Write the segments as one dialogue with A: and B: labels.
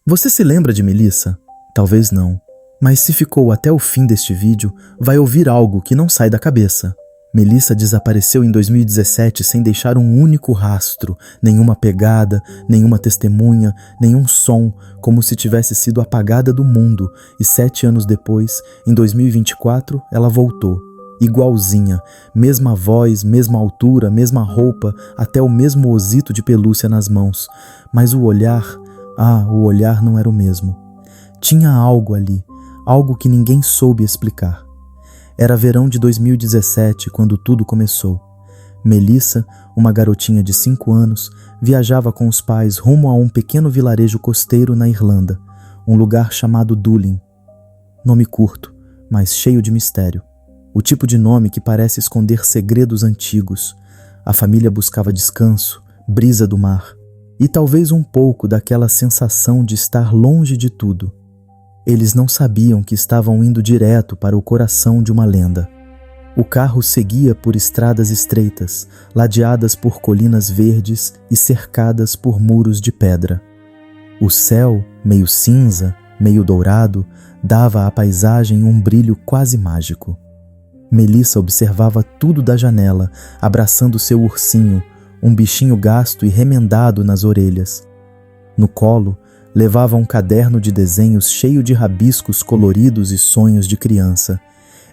A: Você se lembra de Melissa? Talvez não. Mas se ficou até o fim deste vídeo, vai ouvir algo que não sai da cabeça. Melissa desapareceu em 2017 sem deixar um único rastro, nenhuma pegada, nenhuma testemunha, nenhum som, como se tivesse sido apagada do mundo, e 7 anos depois, em 2024, ela voltou. Igualzinha, mesma voz, mesma altura, mesma roupa, até o mesmo osito de pelúcia nas mãos. Mas o olhar não era o mesmo. Tinha algo ali, algo que ninguém soube explicar. Era verão de 2017 quando tudo começou. Melissa, uma garotinha de 5 anos, viajava com os pais rumo a um pequeno vilarejo costeiro na Irlanda, um lugar chamado Doolin. Nome curto, mas cheio de mistério. O tipo de nome que parece esconder segredos antigos. A família buscava descanso, brisa do mar e talvez um pouco daquela sensação de estar longe de tudo. Eles não sabiam que estavam indo direto para o coração de uma lenda. O carro seguia por estradas estreitas, ladeadas por colinas verdes e cercadas por muros de pedra. O céu, meio cinza, meio dourado, dava à paisagem um brilho quase mágico. Melissa observava tudo da janela, abraçando seu ursinho, um bichinho gasto e remendado nas orelhas. No colo, levava um caderno de desenhos cheio de rabiscos coloridos e sonhos de criança.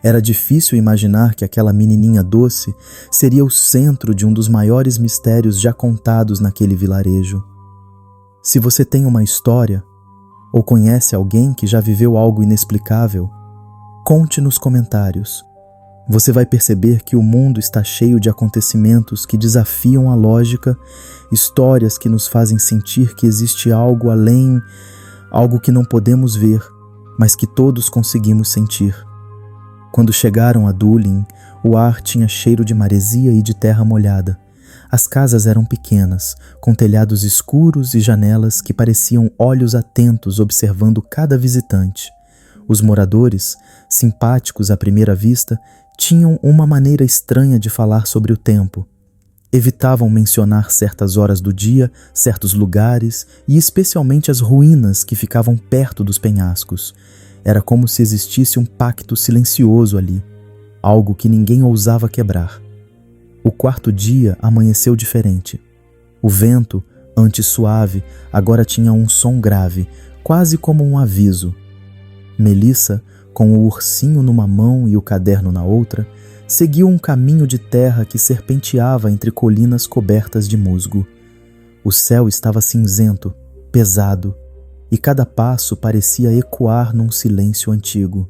A: Era difícil imaginar que aquela menininha doce seria o centro de um dos maiores mistérios já contados naquele vilarejo. Se você tem uma história, ou conhece alguém que já viveu algo inexplicável, conte nos comentários. Você vai perceber que o mundo está cheio de acontecimentos que desafiam a lógica, histórias que nos fazem sentir que existe algo além, algo que não podemos ver, mas que todos conseguimos sentir. Quando chegaram a Doolin, o ar tinha cheiro de maresia e de terra molhada. As casas eram pequenas, com telhados escuros e janelas que pareciam olhos atentos observando cada visitante. Os moradores, simpáticos à primeira vista, tinham uma maneira estranha de falar sobre o tempo. Evitavam mencionar certas horas do dia, certos lugares e especialmente as ruínas que ficavam perto dos penhascos. Era como se existisse um pacto silencioso ali, algo que ninguém ousava quebrar. O quarto dia amanheceu diferente. O vento, antes suave, agora tinha um som grave, quase como um aviso. Melissa, com o ursinho numa mão e o caderno na outra, seguiu um caminho de terra que serpenteava entre colinas cobertas de musgo. O céu estava cinzento, pesado, e cada passo parecia ecoar num silêncio antigo.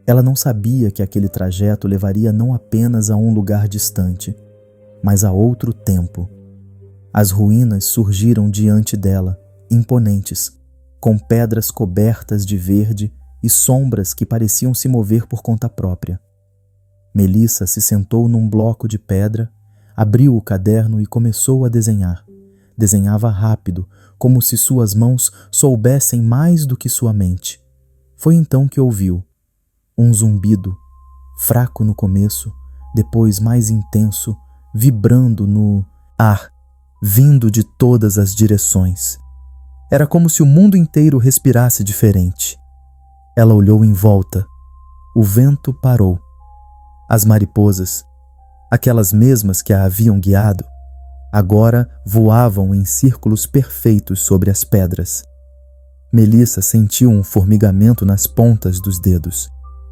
A: Ela não sabia que aquele trajeto levaria não apenas a um lugar distante, mas a outro tempo. As ruínas surgiram diante dela, imponentes, com pedras cobertas de verde e sombras que pareciam se mover por conta própria. Melissa se sentou num bloco de pedra, abriu o caderno e começou a desenhar. Desenhava rápido, como se suas mãos soubessem mais do que sua mente. Foi então que ouviu um zumbido, fraco no começo, depois mais intenso, vibrando no ar, vindo de todas as direções. Era como se o mundo inteiro respirasse diferente. Ela olhou em volta. O vento parou. As mariposas, aquelas mesmas que a haviam guiado, agora voavam em círculos perfeitos sobre as pedras. Melissa sentiu um formigamento nas pontas dos dedos.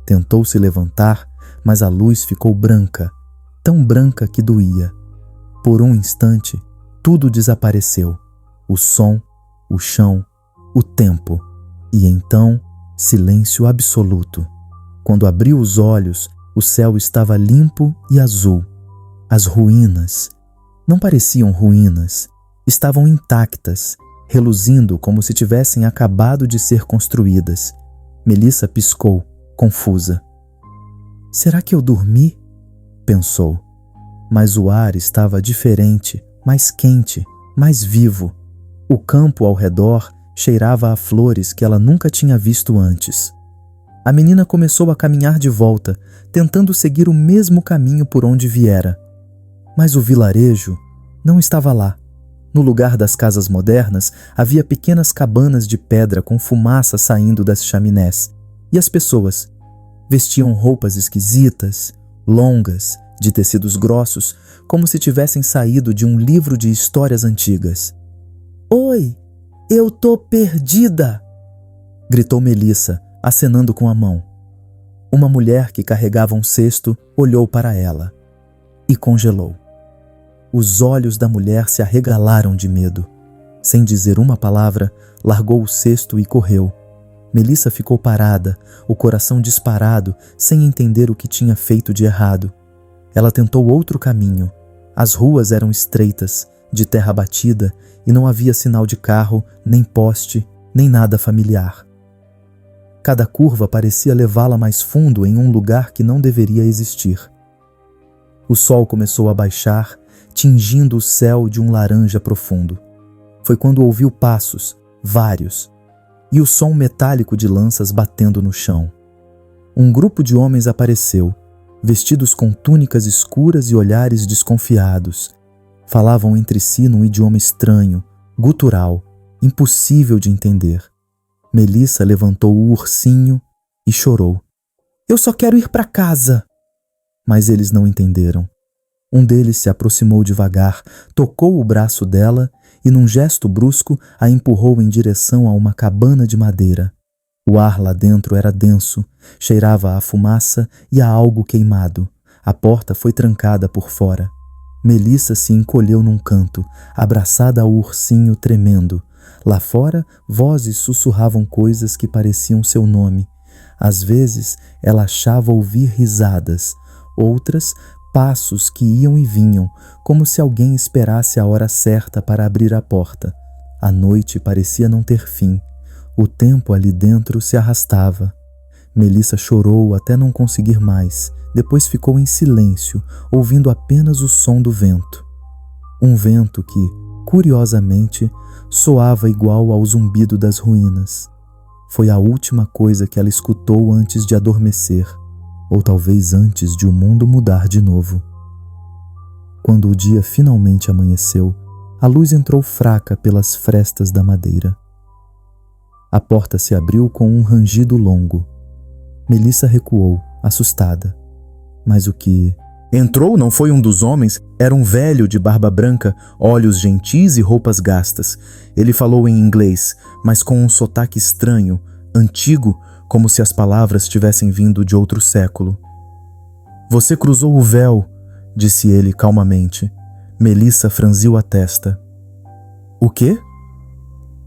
A: Tentou se levantar, mas a luz ficou branca, tão branca que doía. Por um instante, tudo desapareceu. O som, o chão, o tempo. E então, silêncio absoluto. Quando abriu os olhos, o céu estava limpo e azul. As ruínas não pareciam ruínas, estavam intactas, reluzindo como se tivessem acabado de ser construídas. Melissa piscou, confusa. Será que eu dormi? Pensou. Mas o ar estava diferente, mais quente, mais vivo. O campo ao redor cheirava a flores que ela nunca tinha visto antes. A menina começou a caminhar de volta, tentando seguir o mesmo caminho por onde viera. Mas o vilarejo não estava lá. No lugar das casas modernas, havia pequenas cabanas de pedra com fumaça saindo das chaminés. E as pessoas vestiam roupas esquisitas, longas, de tecidos grossos, como se tivessem saído de um livro de histórias antigas. "Oi, eu tô perdida!" gritou Melissa, acenando com a mão. Uma mulher que carregava um cesto olhou para ela e congelou. Os olhos da mulher se arregalaram de medo. Sem dizer uma palavra, largou o cesto e correu. Melissa ficou parada, o coração disparado, sem entender o que tinha feito de errado. Ela tentou outro caminho. As ruas eram estreitas, de terra batida, e não havia sinal de carro, nem poste, nem nada familiar. Cada curva parecia levá-la mais fundo em um lugar que não deveria existir. O sol começou a baixar, tingindo o céu de um laranja profundo. Foi quando ouviu passos, vários, e o som metálico de lanças batendo no chão. Um grupo de homens apareceu, vestidos com túnicas escuras e olhares desconfiados. Falavam entre si num idioma estranho, gutural, impossível de entender. Melissa levantou o ursinho e chorou. "Eu só quero ir para casa!" Mas eles não entenderam. Um deles se aproximou devagar, tocou o braço dela e, num gesto brusco, a empurrou em direção a uma cabana de madeira. O ar lá dentro era denso, cheirava a fumaça e a algo queimado. A porta foi trancada por fora. Melissa se encolheu num canto, abraçada ao ursinho tremendo. Lá fora, vozes sussurravam coisas que pareciam seu nome. Às vezes, ela achava ouvir risadas, outras, passos que iam e vinham, como se alguém esperasse a hora certa para abrir a porta. A noite parecia não ter fim. O tempo ali dentro se arrastava. Melissa chorou até não conseguir mais. Depois ficou em silêncio, ouvindo apenas o som do vento. Um vento que, curiosamente, soava igual ao zumbido das ruínas. Foi a última coisa que ela escutou antes de adormecer, ou talvez antes de o mundo mudar de novo. Quando o dia finalmente amanheceu, a luz entrou fraca pelas frestas da madeira. A porta se abriu com um rangido longo. Melissa recuou, assustada. Mas o que entrou não foi um dos homens, era um velho de barba branca, olhos gentis e roupas gastas. Ele falou em inglês, mas com um sotaque estranho, antigo, como se as palavras tivessem vindo de outro século. "Você cruzou o véu", disse ele calmamente. Melissa franziu a testa. "O quê?"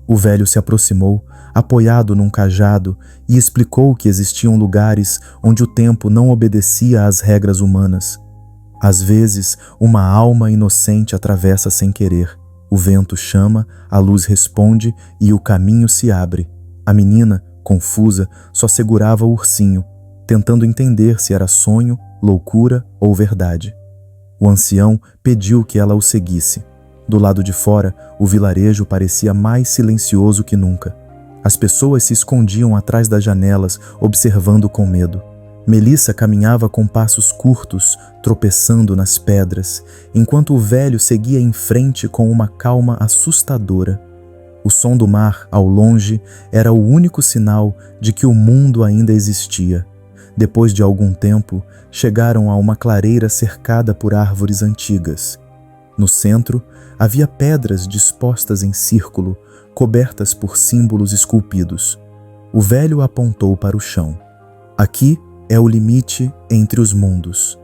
A: O velho se aproximou, apoiado num cajado, e explicou que existiam lugares onde o tempo não obedecia às regras humanas. Às vezes, uma alma inocente atravessa sem querer. O vento chama, a luz responde e o caminho se abre. A menina, confusa, só segurava o ursinho, tentando entender se era sonho, loucura ou verdade. O ancião pediu que ela o seguisse. Do lado de fora, o vilarejo parecia mais silencioso que nunca. As pessoas se escondiam atrás das janelas, observando com medo. Melissa caminhava com passos curtos, tropeçando nas pedras, enquanto o velho seguia em frente com uma calma assustadora. O som do mar, ao longe, era o único sinal de que o mundo ainda existia. Depois de algum tempo, chegaram a uma clareira cercada por árvores antigas. No centro, havia pedras dispostas em círculo, cobertas por símbolos esculpidos. O velho apontou para o chão. "Aqui é o limite entre os mundos."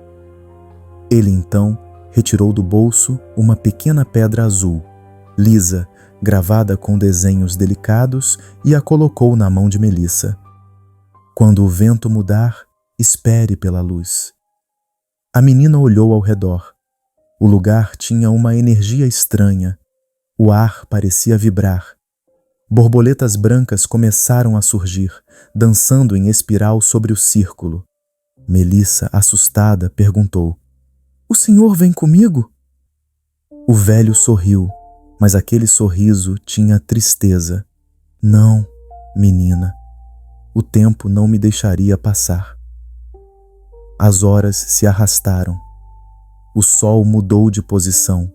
A: Ele então retirou do bolso uma pequena pedra azul, lisa, gravada com desenhos delicados, e a colocou na mão de Melissa. "Quando o vento mudar, espere pela luz." A menina olhou ao redor. O lugar tinha uma energia estranha. O ar parecia vibrar. Borboletas brancas começaram a surgir, dançando em espiral sobre o círculo. Melissa, assustada, perguntou: "O senhor vem comigo?" O velho sorriu, mas aquele sorriso tinha tristeza. "Não, menina. O tempo não me deixaria passar." As horas se arrastaram. O sol mudou de posição.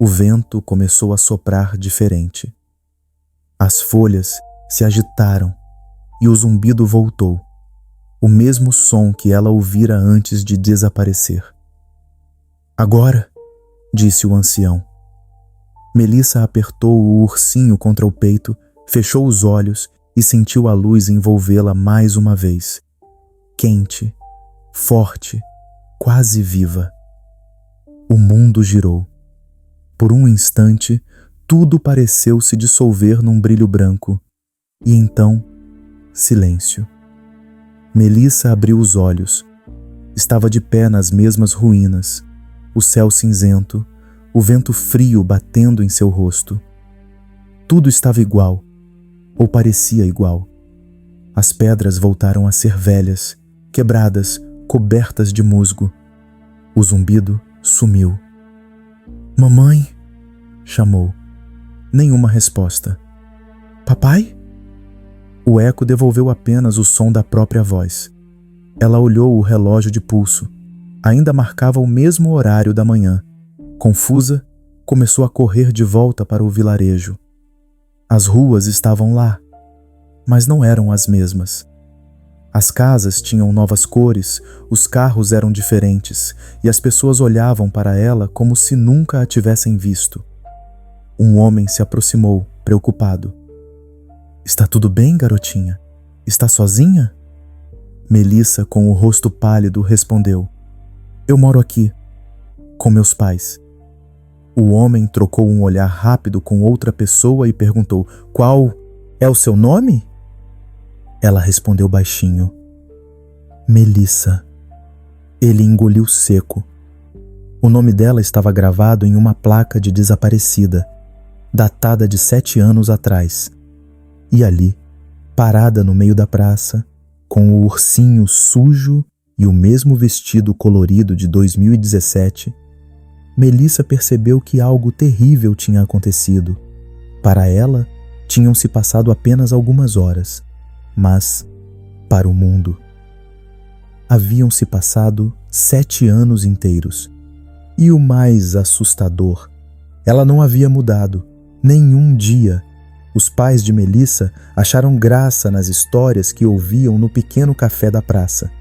A: O vento começou a soprar diferente. As folhas se agitaram e o zumbido voltou, o mesmo som que ela ouvira antes de desaparecer. Agora, disse o ancião. Melissa apertou o ursinho contra o peito, fechou os olhos e sentiu a luz envolvê-la mais uma vez. Quente, forte, quase viva. O mundo girou. Por um instante, tudo pareceu se dissolver num brilho branco. E então, silêncio. Melissa abriu os olhos. Estava de pé nas mesmas ruínas, o céu cinzento, o vento frio batendo em seu rosto. Tudo estava igual, ou parecia igual. As pedras voltaram a ser velhas, quebradas, cobertas de musgo. O zumbido sumiu. Mamãe? Chamou. Nenhuma resposta. Papai? O eco devolveu apenas o som da própria voz. Ela olhou o relógio de pulso. Ainda marcava o mesmo horário da manhã. Confusa, começou a correr de volta para o vilarejo. As ruas estavam lá, mas não eram as mesmas. As casas tinham novas cores, os carros eram diferentes e as pessoas olhavam para ela como se nunca a tivessem visto. Um homem se aproximou, preocupado. Está tudo bem, garotinha? Está sozinha? Melissa, com o rosto pálido, respondeu. Eu moro aqui, com meus pais. O homem trocou um olhar rápido com outra pessoa e perguntou, qual é o seu nome? Ela respondeu baixinho. Melissa. Ele engoliu seco. O nome dela estava gravado em uma placa de desaparecida, datada de 7 anos atrás. E ali, parada no meio da praça, com o ursinho sujo e o mesmo vestido colorido de 2017, Melissa percebeu que algo terrível tinha acontecido. Para ela, tinham se passado apenas algumas horas, mas, para o mundo, haviam se passado 7 anos inteiros. E o mais assustador, ela não havia mudado, nenhum dia. Os pais de Melissa acharam graça nas histórias que ouviam no pequeno café da praça.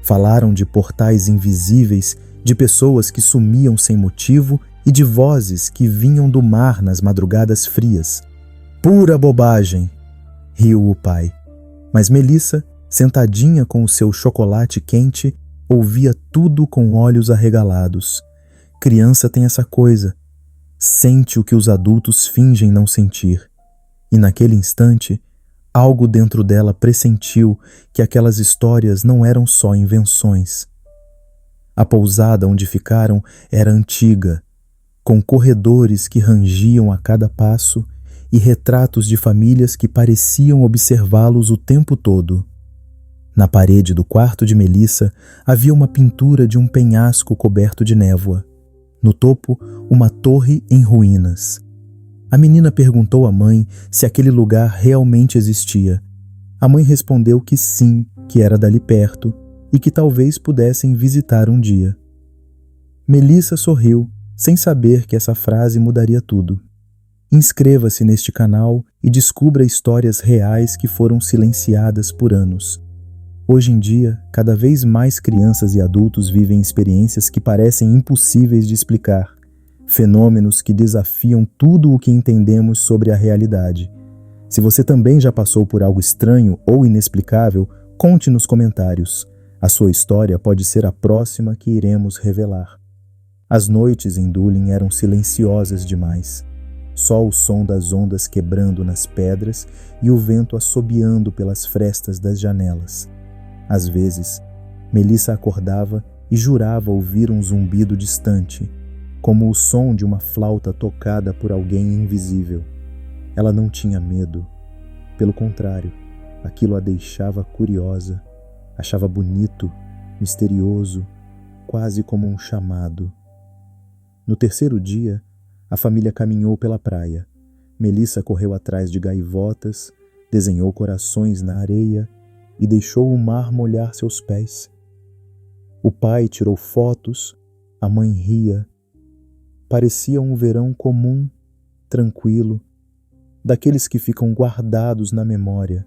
A: Falaram de portais invisíveis, de pessoas que sumiam sem motivo e de vozes que vinham do mar nas madrugadas frias. Pura bobagem, riu o pai. Mas Melissa, sentadinha com o seu chocolate quente, ouvia tudo com olhos arregalados. Criança tem essa coisa, sente o que os adultos fingem não sentir. E naquele instante, algo dentro dela pressentiu que aquelas histórias não eram só invenções. A pousada onde ficaram era antiga, com corredores que rangiam a cada passo e retratos de famílias que pareciam observá-los o tempo todo. Na parede do quarto de Melissa havia uma pintura de um penhasco coberto de névoa. No topo, uma torre em ruínas. A menina perguntou à mãe se aquele lugar realmente existia. A mãe respondeu que sim, que era dali perto e que talvez pudessem visitar um dia. Melissa sorriu, sem saber que essa frase mudaria tudo. Inscreva-se neste canal e descubra histórias reais que foram silenciadas por anos. Hoje em dia, cada vez mais crianças e adultos vivem experiências que parecem impossíveis de explicar. Fenômenos que desafiam tudo o que entendemos sobre a realidade. Se você também já passou por algo estranho ou inexplicável, conte nos comentários. A sua história pode ser a próxima que iremos revelar. As noites em Dulin eram silenciosas demais. Só o som das ondas quebrando nas pedras e o vento assobiando pelas frestas das janelas. Às vezes, Melissa acordava e jurava ouvir um zumbido distante, como o som de uma flauta tocada por alguém invisível. Ela não tinha medo. Pelo contrário, aquilo a deixava curiosa, achava bonito, misterioso, quase como um chamado. No terceiro dia, a família caminhou pela praia. Melissa correu atrás de gaivotas, desenhou corações na areia e deixou o mar molhar seus pés. O pai tirou fotos, a mãe ria. Parecia um verão comum, tranquilo, daqueles que ficam guardados na memória.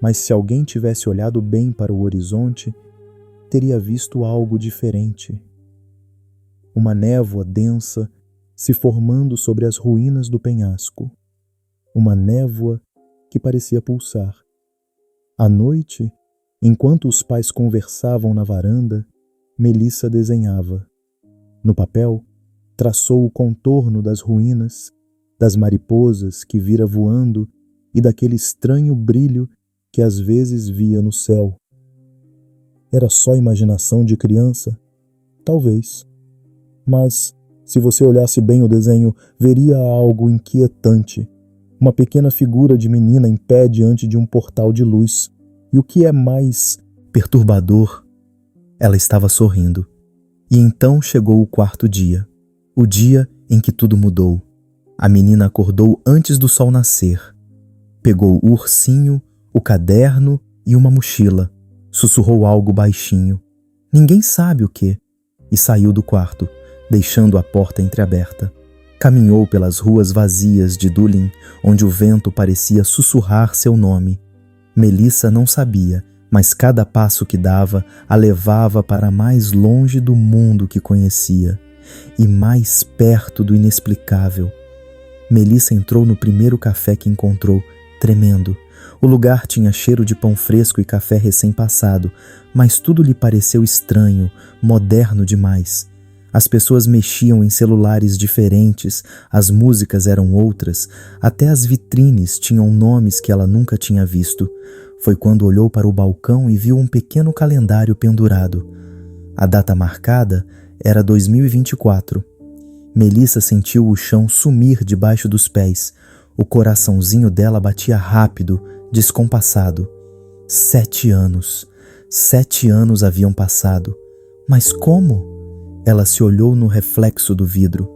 A: Mas se alguém tivesse olhado bem para o horizonte, teria visto algo diferente. Uma névoa densa se formando sobre as ruínas do penhasco. Uma névoa que parecia pulsar. À noite, enquanto os pais conversavam na varanda, Melissa desenhava. No papel, traçou o contorno das ruínas, das mariposas que vira voando e daquele estranho brilho que às vezes via no céu. Era só imaginação de criança? Talvez. Mas, se você olhasse bem o desenho, veria algo inquietante. Uma pequena figura de menina em pé diante de um portal de luz. E o que é mais perturbador, ela estava sorrindo. E então chegou o quarto dia. O dia em que tudo mudou. A menina acordou antes do sol nascer. Pegou o ursinho, o caderno e uma mochila. Sussurrou algo baixinho. Ninguém sabe o quê. E saiu do quarto, deixando a porta entreaberta. Caminhou pelas ruas vazias de Dulin, onde o vento parecia sussurrar seu nome. Melissa não sabia, mas cada passo que dava a levava para mais longe do mundo que conhecia e mais perto do inexplicável. Melissa entrou no primeiro café que encontrou, tremendo. O lugar tinha cheiro de pão fresco e café recém-passado, mas tudo lhe pareceu estranho, moderno demais. As pessoas mexiam em celulares diferentes, as músicas eram outras, até as vitrines tinham nomes que ela nunca tinha visto. Foi quando olhou para o balcão e viu um pequeno calendário pendurado. A data marcada era 2024. Melissa sentiu o chão sumir debaixo dos pés. O coraçãozinho dela batia rápido, descompassado. 7 anos. 7 anos haviam passado. Mas como? Ela se olhou no reflexo do vidro.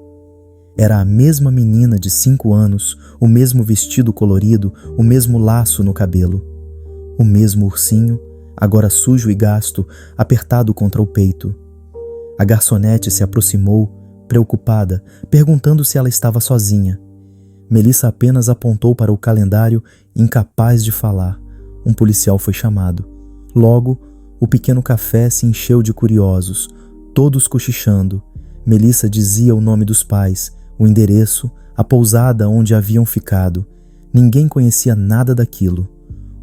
A: Era a mesma menina de 5 anos, o mesmo vestido colorido, o mesmo laço no cabelo. O mesmo ursinho, agora sujo e gasto, apertado contra o peito. A garçonete se aproximou, preocupada, perguntando se ela estava sozinha. Melissa apenas apontou para o calendário, incapaz de falar. Um policial foi chamado. Logo, o pequeno café se encheu de curiosos, todos cochichando. Melissa dizia o nome dos pais, o endereço, a pousada onde haviam ficado. Ninguém conhecia nada daquilo.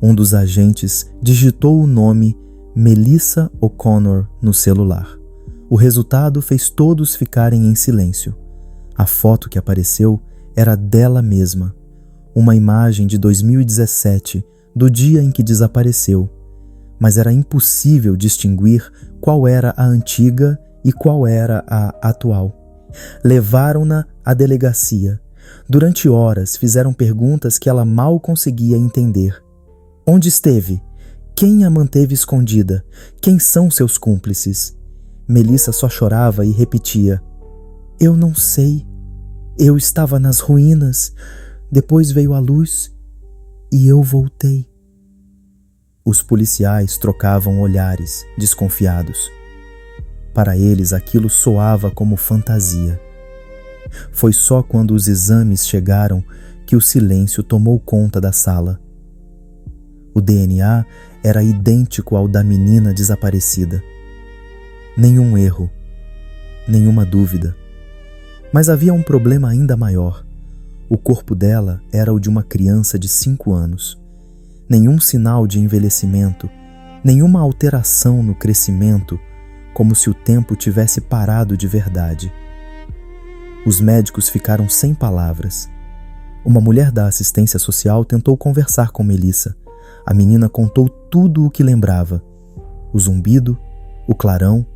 A: Um dos agentes digitou o nome Melissa O'Connor no celular. O resultado fez todos ficarem em silêncio. A foto que apareceu era dela mesma. Uma imagem de 2017, do dia em que desapareceu. Mas era impossível distinguir qual era a antiga e qual era a atual. Levaram-na à delegacia. Durante horas fizeram perguntas que ela mal conseguia entender. Onde esteve? Quem a manteve escondida? Quem são seus cúmplices? Melissa só chorava e repetia: Eu não sei. Eu estava nas ruínas. Depois veio a luz e eu voltei. Os policiais trocavam olhares, desconfiados. Para eles aquilo soava como fantasia. Foi só quando os exames chegaram que o silêncio tomou conta da sala. O DNA era idêntico ao da menina desaparecida. Nenhum erro, nenhuma dúvida. Mas havia um problema ainda maior. O corpo dela era o de uma criança de 5 anos. Nenhum sinal de envelhecimento, nenhuma alteração no crescimento, como se o tempo tivesse parado de verdade. Os médicos ficaram sem palavras. Uma mulher da assistência social tentou conversar com Melissa. A menina contou tudo o que lembrava: o zumbido, o clarão,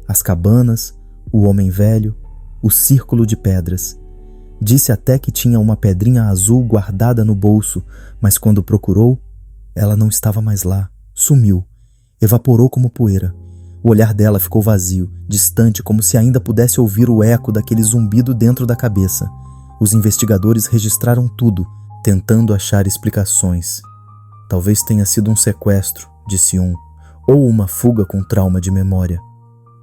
A: as cabanas, o homem velho, o círculo de pedras. Disse até que tinha uma pedrinha azul guardada no bolso, mas quando procurou, ela não estava mais lá. Sumiu. Evaporou como poeira. O olhar dela ficou vazio, distante, como se ainda pudesse ouvir o eco daquele zumbido dentro da cabeça. Os investigadores registraram tudo, tentando achar explicações. Talvez tenha sido um sequestro, disse um, ou uma fuga com trauma de memória.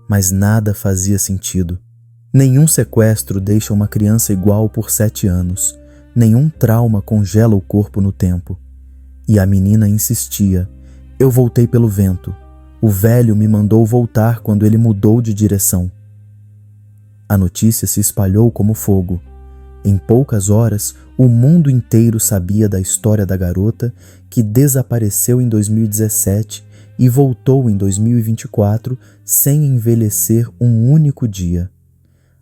A: Mas nada fazia sentido. Nenhum sequestro deixa uma criança igual por 7 anos. Nenhum trauma congela o corpo no tempo. E a menina insistia. Eu voltei pelo vento. O velho me mandou voltar quando ele mudou de direção. A notícia se espalhou como fogo. Em poucas horas, o mundo inteiro sabia da história da garota que desapareceu em 2017 e voltou em 2024 sem envelhecer um único dia.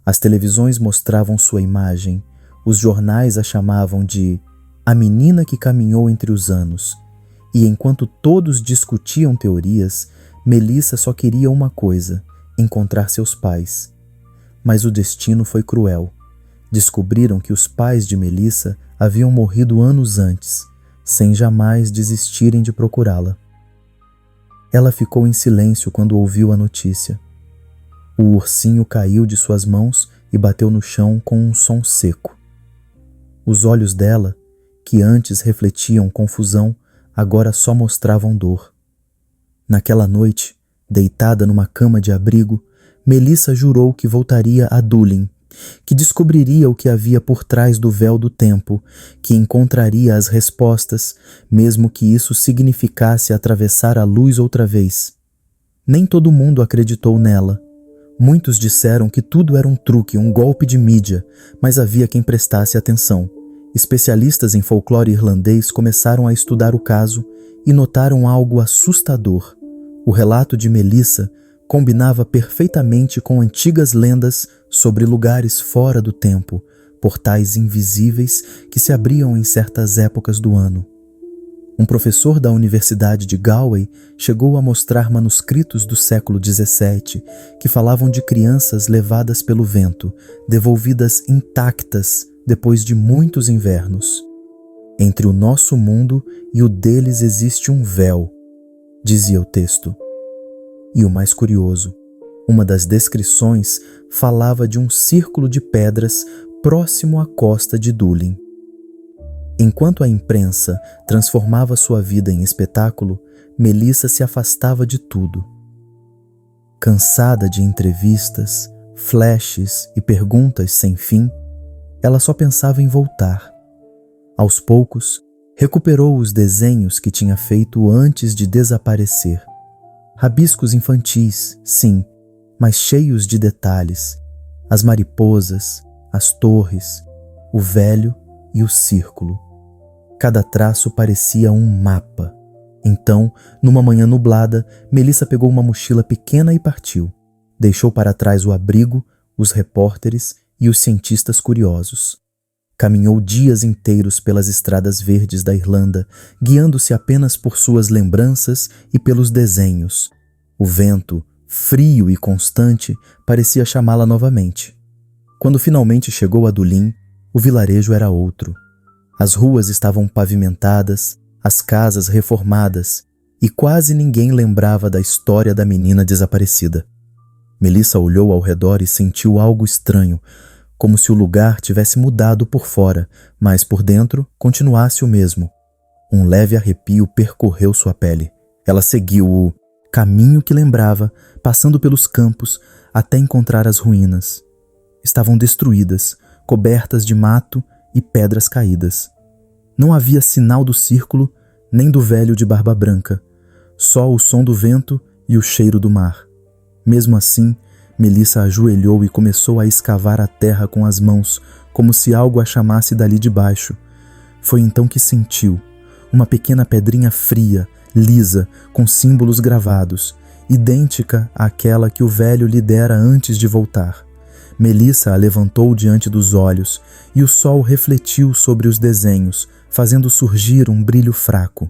A: As televisões mostravam sua imagem, os jornais a chamavam de a menina que caminhou entre os anos. E enquanto todos discutiam teorias, Melissa só queria uma coisa: encontrar seus pais. Mas o destino foi cruel. Descobriram que os pais de Melissa haviam morrido anos antes, sem jamais desistirem de procurá-la. Ela ficou em silêncio quando ouviu a notícia. O ursinho caiu de suas mãos e bateu no chão com um som seco. Os olhos dela, que antes refletiam confusão, agora só mostravam dor. Naquela noite, deitada numa cama de abrigo, Melissa jurou que voltaria a Dulin, que descobriria o que havia por trás do véu do tempo, que encontraria as respostas, mesmo que isso significasse atravessar a luz outra vez. Nem todo mundo acreditou nela. Muitos disseram que tudo era um truque, um golpe de mídia, mas havia quem prestasse atenção. Especialistas em folclore irlandês começaram a estudar o caso e notaram algo assustador. O relato de Melissa combinava perfeitamente com antigas lendas sobre lugares fora do tempo, portais invisíveis que se abriam em certas épocas do ano. Um professor da Universidade de Galway chegou a mostrar manuscritos do século XVII que falavam de crianças levadas pelo vento, devolvidas intactas depois de muitos invernos. Entre o nosso mundo e o deles existe um véu, dizia o texto. E o mais curioso, uma das descrições falava de um círculo de pedras próximo à costa de Dulin. Enquanto a imprensa transformava sua vida em espetáculo, Melissa se afastava de tudo. Cansada de entrevistas, flashes e perguntas sem fim, ela só pensava em voltar. Aos poucos, recuperou os desenhos que tinha feito antes de desaparecer. Rabiscos infantis, sim, mas cheios de detalhes. As mariposas, as torres, o velho e o círculo. Cada traço parecia um mapa. Então, numa manhã nublada, Melissa pegou uma mochila pequena e partiu. Deixou para trás o abrigo, os repórteres e os cientistas curiosos. Caminhou dias inteiros pelas estradas verdes da Irlanda, guiando-se apenas por suas lembranças e pelos desenhos. O vento, frio e constante, parecia chamá-la novamente. Quando finalmente chegou a Dulin, o vilarejo era outro. As ruas estavam pavimentadas, as casas reformadas, e quase ninguém lembrava da história da menina desaparecida. Melissa olhou ao redor e sentiu algo estranho, como se o lugar tivesse mudado por fora, mas por dentro continuasse o mesmo. Um leve arrepio percorreu sua pele. Ela seguiu o caminho que lembrava, passando pelos campos até encontrar as ruínas. Estavam destruídas, cobertas de mato e pedras caídas. Não havia sinal do círculo, nem do velho de barba branca, só o som do vento e o cheiro do mar. Mesmo assim, Melissa ajoelhou e começou a escavar a terra com as mãos, como se algo a chamasse dali de baixo. Foi então que sentiu uma pequena pedrinha fria, lisa, com símbolos gravados, idêntica àquela que o velho lhe dera antes de voltar. Melissa a levantou diante dos olhos e o sol refletiu sobre os desenhos, fazendo surgir um brilho fraco.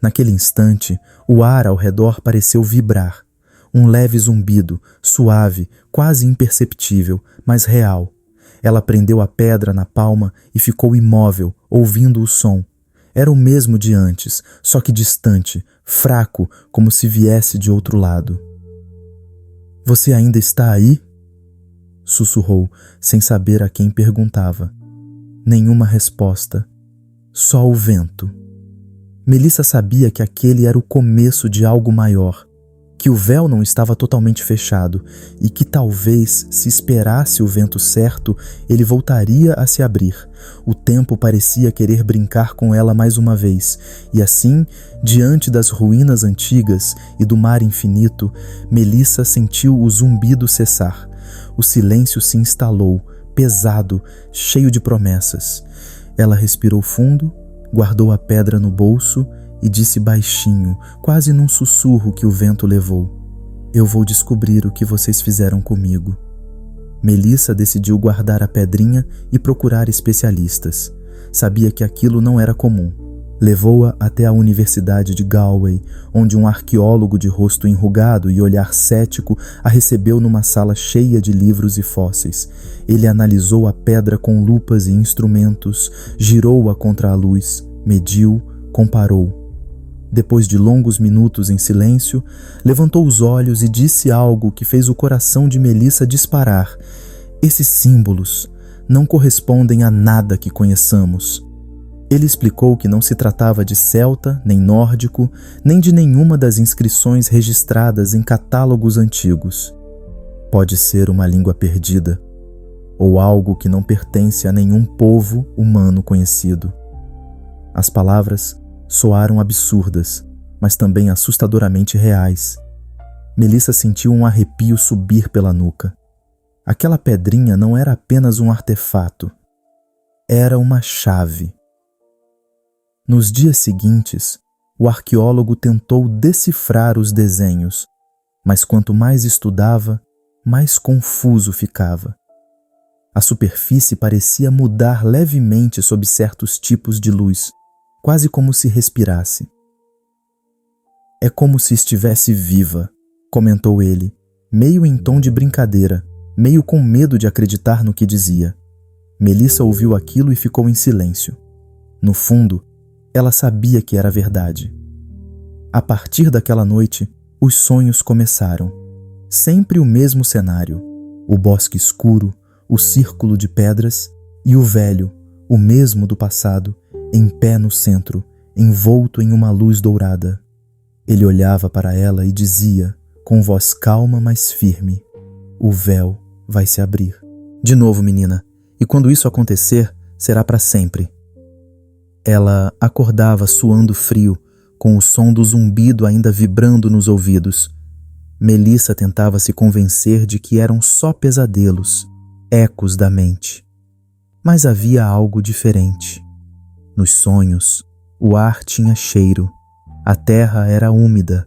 A: Naquele instante, o ar ao redor pareceu vibrar. Um leve zumbido, suave, quase imperceptível, mas real. Ela prendeu a pedra na palma e ficou imóvel, ouvindo o som. Era o mesmo de antes, só que distante, fraco, como se viesse de outro lado. — Você ainda está aí? Sussurrou, sem saber a quem perguntava. Nenhuma resposta. Só o vento. Melissa sabia que aquele era o começo de algo maior, que o véu não estava totalmente fechado e que talvez, se esperasse o vento certo, ele voltaria a se abrir. O tempo parecia querer brincar com ela mais uma vez, e assim, diante das ruínas antigas e do mar infinito, Melissa sentiu o zumbido cessar. O silêncio se instalou, pesado, cheio de promessas. Ela respirou fundo, guardou a pedra no bolso e disse baixinho, quase num sussurro que o vento levou: "Eu vou descobrir o que vocês fizeram comigo." Melissa decidiu guardar a pedrinha e procurar especialistas. Sabia que aquilo não era comum. Levou-a até a Universidade de Galway, onde um arqueólogo de rosto enrugado e olhar cético a recebeu numa sala cheia de livros e fósseis. Ele analisou a pedra com lupas e instrumentos, girou-a contra a luz, mediu, comparou. Depois de longos minutos em silêncio, levantou os olhos e disse algo que fez o coração de Melissa disparar. "Esses símbolos não correspondem a nada que conheçamos." Ele explicou que não se tratava de celta, nem nórdico, nem de nenhuma das inscrições registradas em catálogos antigos. Pode ser uma língua perdida, ou algo que não pertence a nenhum povo humano conhecido. As palavras soaram absurdas, mas também assustadoramente reais. Melissa sentiu um arrepio subir pela nuca. Aquela pedrinha não era apenas um artefato, era uma chave. Nos dias seguintes, o arqueólogo tentou decifrar os desenhos, mas quanto mais estudava, mais confuso ficava. A superfície parecia mudar levemente sob certos tipos de luz, quase como se respirasse. "É como se estivesse viva", comentou ele, meio em tom de brincadeira, meio com medo de acreditar no que dizia. Melissa ouviu aquilo e ficou em silêncio. No fundo, ela sabia que era verdade. A partir daquela noite, os sonhos começaram. Sempre o mesmo cenário: o bosque escuro, o círculo de pedras e o velho, o mesmo do passado, em pé no centro, envolto em uma luz dourada. Ele olhava para ela e dizia, com voz calma mas firme: "O véu vai se abrir." "De novo, menina, e quando isso acontecer, será para sempre." Ela acordava suando frio, com o som do zumbido ainda vibrando nos ouvidos. Melissa tentava se convencer de que eram só pesadelos, ecos da mente. Mas havia algo diferente. Nos sonhos, o ar tinha cheiro, a terra era úmida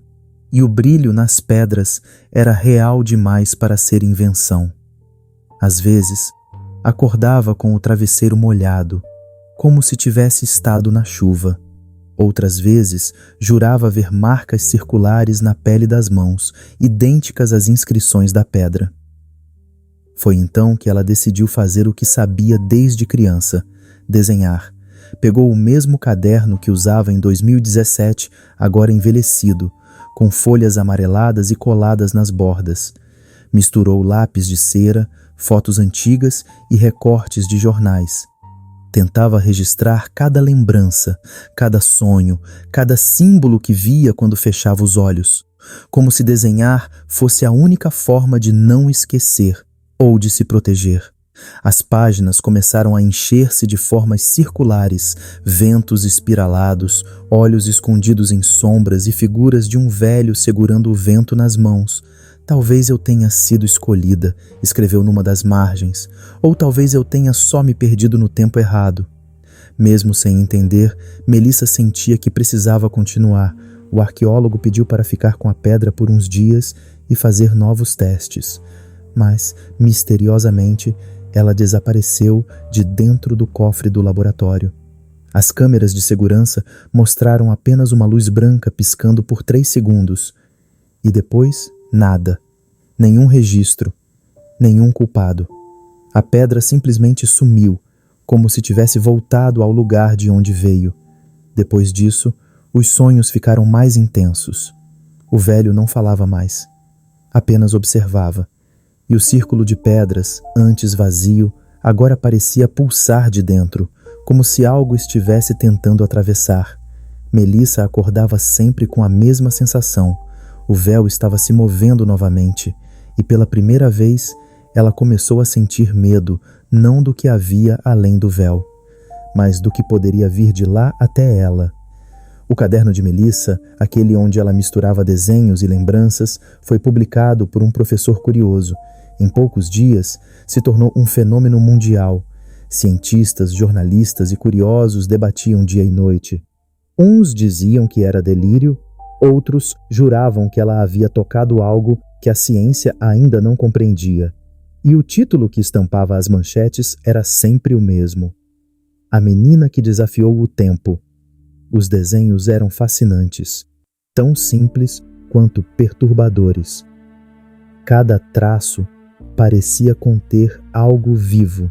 A: e o brilho nas pedras era real demais para ser invenção. Às vezes, acordava com o travesseiro molhado, como se tivesse estado na chuva. Outras vezes, jurava ver marcas circulares na pele das mãos, idênticas às inscrições da pedra. Foi então que ela decidiu fazer o que sabia desde criança: desenhar. Pegou o mesmo caderno que usava em 2017, agora envelhecido, com folhas amareladas e coladas nas bordas. Misturou lápis de cera, fotos antigas e recortes de jornais. Tentava registrar cada lembrança, cada sonho, cada símbolo que via quando fechava os olhos, como se desenhar fosse a única forma de não esquecer ou de se proteger. As páginas começaram a encher-se de formas circulares, ventos espiralados, olhos escondidos em sombras e figuras de um velho segurando o vento nas mãos. "Talvez eu tenha sido escolhida", escreveu numa das margens, "ou talvez eu tenha só me perdido no tempo errado." Mesmo sem entender, Melissa sentia que precisava continuar. O arqueólogo pediu para ficar com a pedra por uns dias e fazer novos testes. Mas, misteriosamente, ela desapareceu de dentro do cofre do laboratório. As câmeras de segurança mostraram apenas uma luz branca piscando por 3 segundos. E depois, nada. Nenhum registro. Nenhum culpado. A pedra simplesmente sumiu, como se tivesse voltado ao lugar de onde veio. Depois disso, os sonhos ficaram mais intensos. O velho não falava mais. Apenas observava. E o círculo de pedras, antes vazio, agora parecia pulsar de dentro, como se algo estivesse tentando atravessar. Melissa acordava sempre com a mesma sensação. O véu estava se movendo novamente, e pela primeira vez ela começou a sentir medo, não do que havia além do véu, mas do que poderia vir de lá até ela. O caderno de Melissa, aquele onde ela misturava desenhos e lembranças, foi publicado por um professor curioso. Em poucos dias, se tornou um fenômeno mundial. Cientistas, jornalistas e curiosos debatiam dia e noite. Uns diziam que era delírio, outros juravam que ela havia tocado algo que a ciência ainda não compreendia. E o título que estampava as manchetes era sempre o mesmo: A Menina que Desafiou o Tempo. Os desenhos eram fascinantes, tão simples quanto perturbadores. Cada traço parecia conter algo vivo.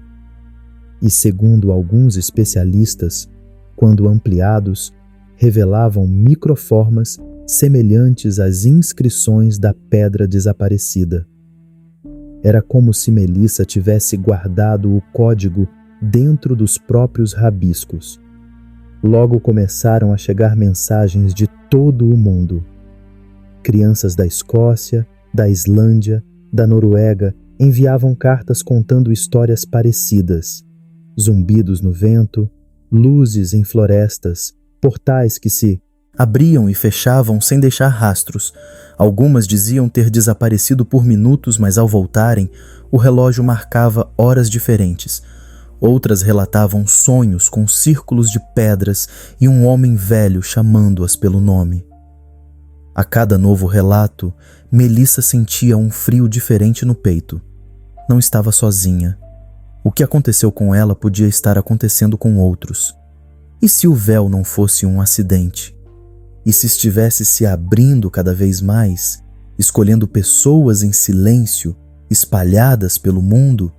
A: E, segundo alguns especialistas, quando ampliados, revelavam microformas semelhantes às inscrições da pedra desaparecida. Era como se Melissa tivesse guardado o código dentro dos próprios rabiscos. Logo começaram a chegar mensagens de todo o mundo. Crianças da Escócia, da Islândia, da Noruega enviavam cartas contando histórias parecidas. Zumbidos no vento, luzes em florestas, portais que se abriam e fechavam sem deixar rastros. Algumas diziam ter desaparecido por minutos, mas ao voltarem, o relógio marcava horas diferentes. Outras relatavam sonhos com círculos de pedras e um homem velho chamando-as pelo nome. A cada novo relato, Melissa sentia um frio diferente no peito. Não estava sozinha. O que aconteceu com ela podia estar acontecendo com outros. E se o véu não fosse um acidente? E se estivesse se abrindo cada vez mais, escolhendo pessoas em silêncio, espalhadas pelo mundo?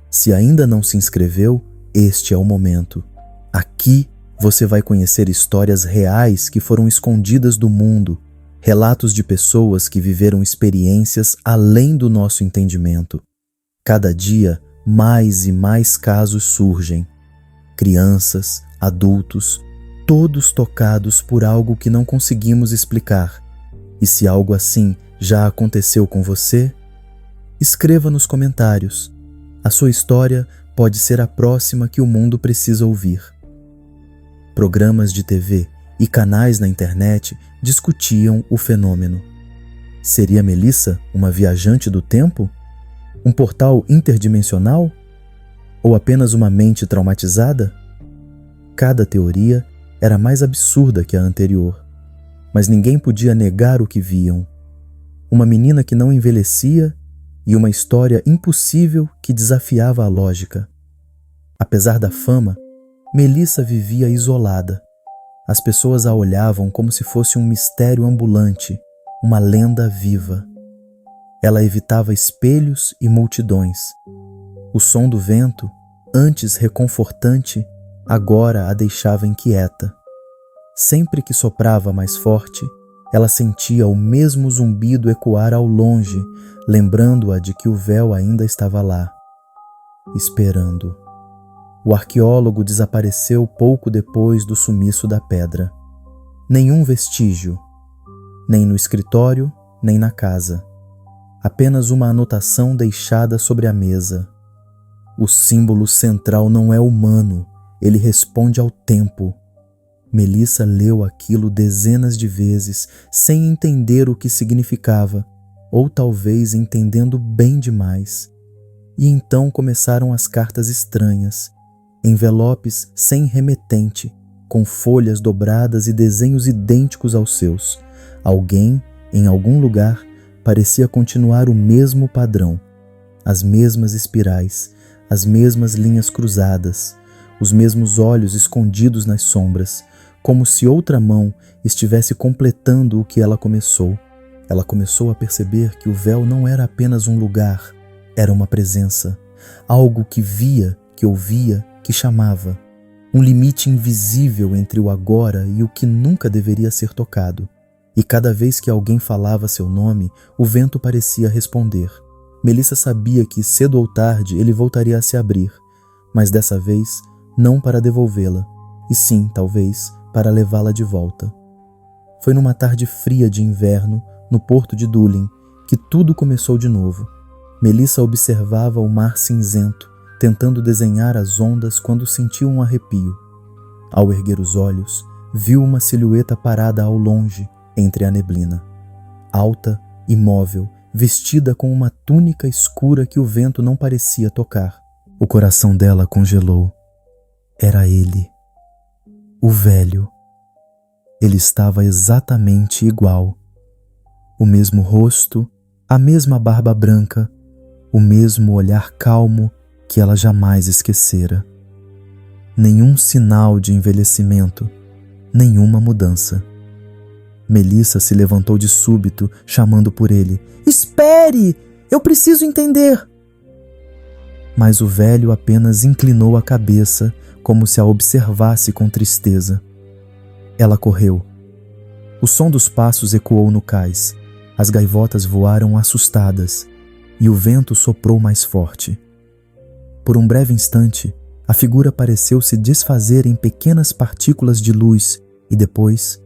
A: Se ainda não se inscreveu, este é o momento. Aqui você vai conhecer histórias reais que foram escondidas do mundo, relatos de pessoas que viveram experiências além do nosso entendimento. Cada dia, mais e mais casos surgem. Crianças, adultos, todos tocados por algo que não conseguimos explicar. E se algo assim já aconteceu com você? Escreva nos comentários. A sua história pode ser a próxima que o mundo precisa ouvir. Programas de TV e canais na internet discutiam o fenômeno. Seria Melissa uma viajante do tempo? Um portal interdimensional? Ou apenas uma mente traumatizada? Cada teoria era mais absurda que a anterior, mas ninguém podia negar o que viam. Uma menina que não envelhecia e uma história impossível que desafiava a lógica. Apesar da fama, Melissa vivia isolada. As pessoas a olhavam como se fosse um mistério ambulante, uma lenda viva. Ela evitava espelhos e multidões. O som do vento, antes reconfortante, agora a deixava inquieta. Sempre que soprava mais forte, ela sentia o mesmo zumbido ecoar ao longe, lembrando-a de que o véu ainda estava lá, esperando. O arqueólogo desapareceu pouco depois do sumiço da pedra. Nenhum vestígio, nem no escritório, nem na casa. Apenas uma anotação deixada sobre a mesa. O símbolo central não é humano, ele responde ao tempo. Melissa leu aquilo dezenas de vezes, sem entender o que significava, ou talvez entendendo bem demais. E então começaram as cartas estranhas, envelopes sem remetente, com folhas dobradas e desenhos idênticos aos seus. Alguém, em algum lugar, parecia continuar o mesmo padrão, as mesmas espirais, as mesmas linhas cruzadas, os mesmos olhos escondidos nas sombras, como se outra mão estivesse completando o que ela começou. Ela começou a perceber que o véu não era apenas um lugar, era uma presença, algo que via, que ouvia, que chamava, um limite invisível entre o agora e o que nunca deveria ser tocado. E cada vez que alguém falava seu nome, o vento parecia responder. Melissa sabia que cedo ou tarde ele voltaria a se abrir, mas dessa vez não para devolvê-la, e sim, talvez, para levá-la de volta. Foi numa tarde fria de inverno, no porto de Dulin, que tudo começou de novo. Melissa observava o mar cinzento, tentando desenhar as ondas quando sentiu um arrepio. Ao erguer os olhos, viu uma silhueta parada ao longe, entre a neblina. Alta, imóvel, vestida com uma túnica escura que o vento não parecia tocar. O coração dela congelou. Era ele. O velho. Ele estava exatamente igual. O mesmo rosto, a mesma barba branca, o mesmo olhar calmo que ela jamais esquecera. Nenhum sinal de envelhecimento, nenhuma mudança. Melissa se levantou de súbito, chamando por ele. "Espere! Eu preciso entender!" Mas o velho apenas inclinou a cabeça, como se a observasse com tristeza. Ela correu. O som dos passos ecoou no cais. As gaivotas voaram assustadas e o vento soprou mais forte. Por um breve instante, a figura pareceu se desfazer em pequenas partículas de luz e depois,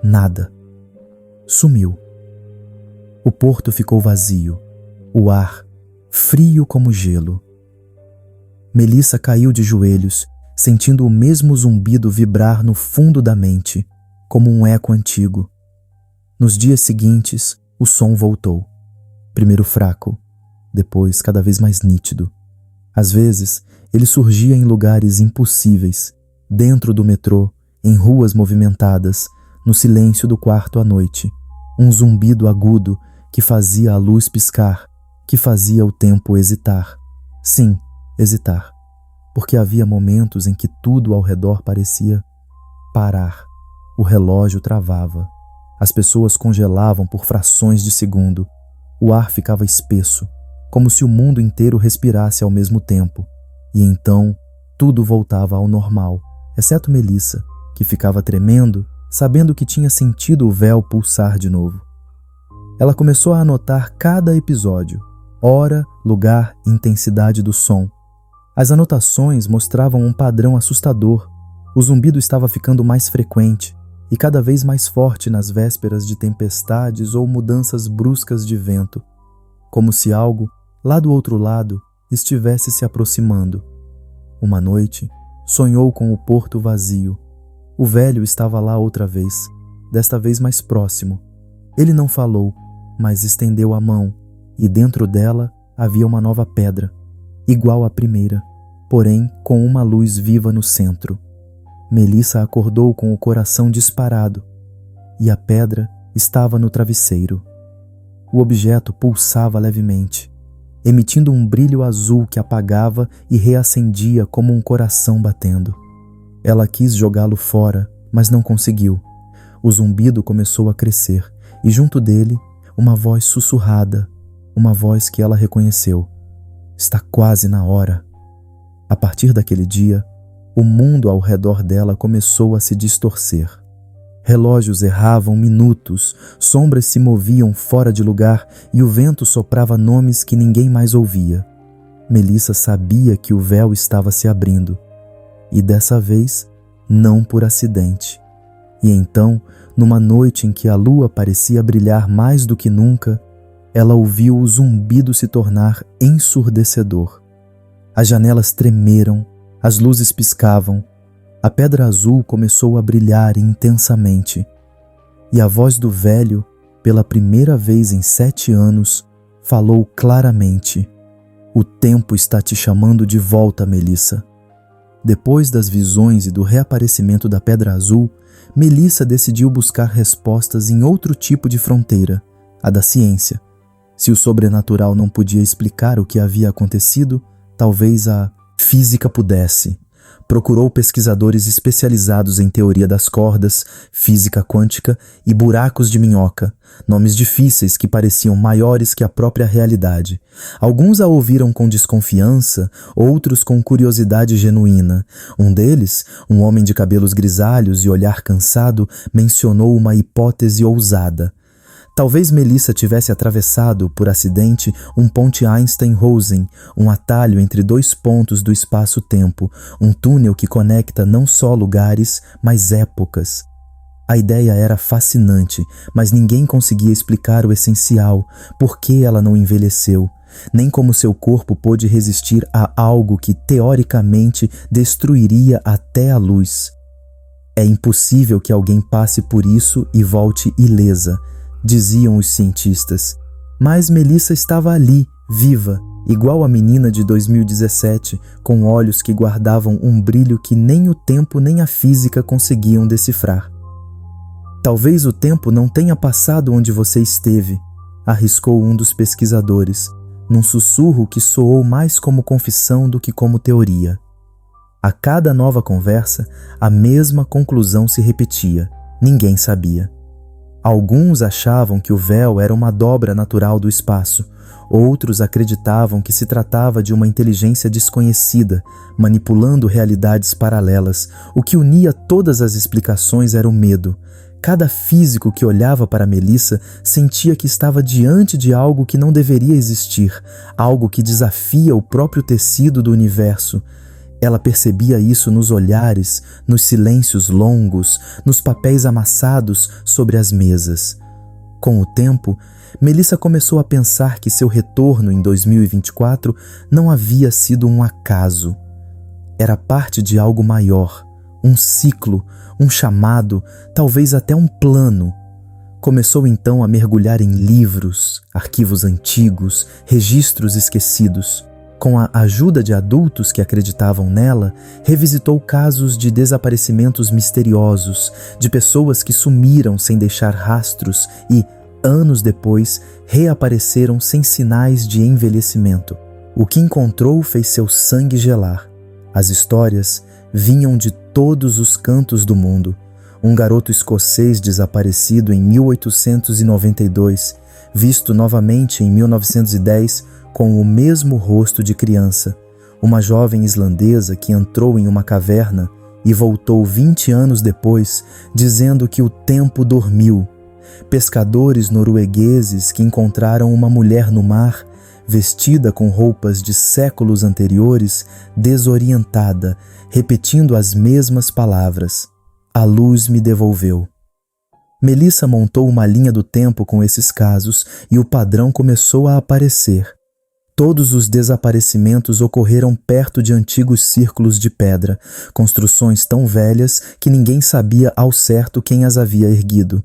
A: nada. Sumiu. O porto ficou vazio, o ar frio como gelo. Melissa caiu de joelhos, sentindo o mesmo zumbido vibrar no fundo da mente, como um eco antigo. Nos dias seguintes, o som voltou. Primeiro fraco, depois cada vez mais nítido. Às vezes, ele surgia em lugares impossíveis, dentro do metrô, em ruas movimentadas, no silêncio do quarto à noite. Um zumbido agudo que fazia a luz piscar, que fazia o tempo hesitar. Sim, hesitar. Porque havia momentos em que tudo ao redor parecia parar. O relógio travava. As pessoas congelavam por frações de segundo. O ar ficava espesso, como se o mundo inteiro respirasse ao mesmo tempo. E então, tudo voltava ao normal, exceto Melissa, que ficava tremendo, sabendo que tinha sentido o véu pulsar de novo. Ela começou a anotar cada episódio, hora, lugar e intensidade do som. As anotações mostravam um padrão assustador. O zumbido estava ficando mais frequente e cada vez mais forte nas vésperas de tempestades ou mudanças bruscas de vento, como se algo, lá do outro lado, estivesse se aproximando. Uma noite, sonhou com o porto vazio. O velho estava lá outra vez, desta vez mais próximo. Ele não falou, mas estendeu a mão, e dentro dela havia uma nova pedra, igual à primeira, porém com uma luz viva no centro. Melissa acordou com o coração disparado, e a pedra estava no travesseiro. O objeto pulsava levemente, emitindo um brilho azul que apagava e reacendia como um coração batendo. Ela quis jogá-lo fora, mas não conseguiu. O zumbido começou a crescer, e junto dele, uma voz sussurrada, uma voz que ela reconheceu. Está quase na hora. A partir daquele dia, o mundo ao redor dela começou a se distorcer. Relógios erravam minutos, sombras se moviam fora de lugar e o vento soprava nomes que ninguém mais ouvia. Melissa sabia que o véu estava se abrindo. E dessa vez, não por acidente. E então, numa noite em que a lua parecia brilhar mais do que nunca, ela ouviu o zumbido se tornar ensurdecedor. As janelas tremeram, as luzes piscavam, a pedra azul começou a brilhar intensamente, e a voz do velho, pela primeira vez em 7 anos, falou claramente: "O tempo está te chamando de volta, Melissa." Depois das visões e do reaparecimento da pedra azul, Melissa decidiu buscar respostas em outro tipo de fronteira, a da ciência. Se o sobrenatural não podia explicar o que havia acontecido, talvez a física pudesse. Procurou pesquisadores especializados em teoria das cordas, física quântica e buracos de minhoca, nomes difíceis que pareciam maiores que a própria realidade. Alguns a ouviram com desconfiança, outros com curiosidade genuína. Um deles, um homem de cabelos grisalhos e olhar cansado, mencionou uma hipótese ousada. Talvez Melissa tivesse atravessado, por acidente, um ponte Einstein-Rosen, um atalho entre 2 pontos do espaço-tempo, um túnel que conecta não só lugares, mas épocas. A ideia era fascinante, mas ninguém conseguia explicar o essencial: por que ela não envelheceu, nem como seu corpo pôde resistir a algo que, teoricamente, destruiria até a luz. É impossível que alguém passe por isso e volte ilesa, diziam os cientistas. Mas Melissa estava ali, viva, igual a menina de 2017, com olhos que guardavam um brilho que nem o tempo nem a física conseguiam decifrar. Talvez o tempo não tenha passado onde você esteve, arriscou um dos pesquisadores, num sussurro que soou mais como confissão do que como teoria. A cada nova conversa, a mesma conclusão se repetia: ninguém sabia. Alguns achavam que o véu era uma dobra natural do espaço, outros acreditavam que se tratava de uma inteligência desconhecida, manipulando realidades paralelas. O que unia todas as explicações era o medo. Cada físico que olhava para Melissa sentia que estava diante de algo que não deveria existir, algo que desafia o próprio tecido do universo. Ela percebia isso nos olhares, nos silêncios longos, nos papéis amassados sobre as mesas. Com o tempo, Melissa começou a pensar que seu retorno em 2024 não havia sido um acaso. Era parte de algo maior, um ciclo, um chamado, talvez até um plano. Começou então a mergulhar em livros, arquivos antigos, registros esquecidos. Com a ajuda de adultos que acreditavam nela, revisitou casos de desaparecimentos misteriosos, de pessoas que sumiram sem deixar rastros e, anos depois, reapareceram sem sinais de envelhecimento. O que encontrou fez seu sangue gelar. As histórias vinham de todos os cantos do mundo. Um garoto escocês desaparecido em 1892, visto novamente em 1910 com o mesmo rosto de criança. Uma jovem islandesa que entrou em uma caverna e voltou 20 anos depois, dizendo que o tempo dormiu. Pescadores noruegueses que encontraram uma mulher no mar, vestida com roupas de séculos anteriores, desorientada, repetindo as mesmas palavras: "A luz me devolveu." Melissa montou uma linha do tempo com esses casos e o padrão começou a aparecer. Todos os desaparecimentos ocorreram perto de antigos círculos de pedra, construções tão velhas que ninguém sabia ao certo quem as havia erguido.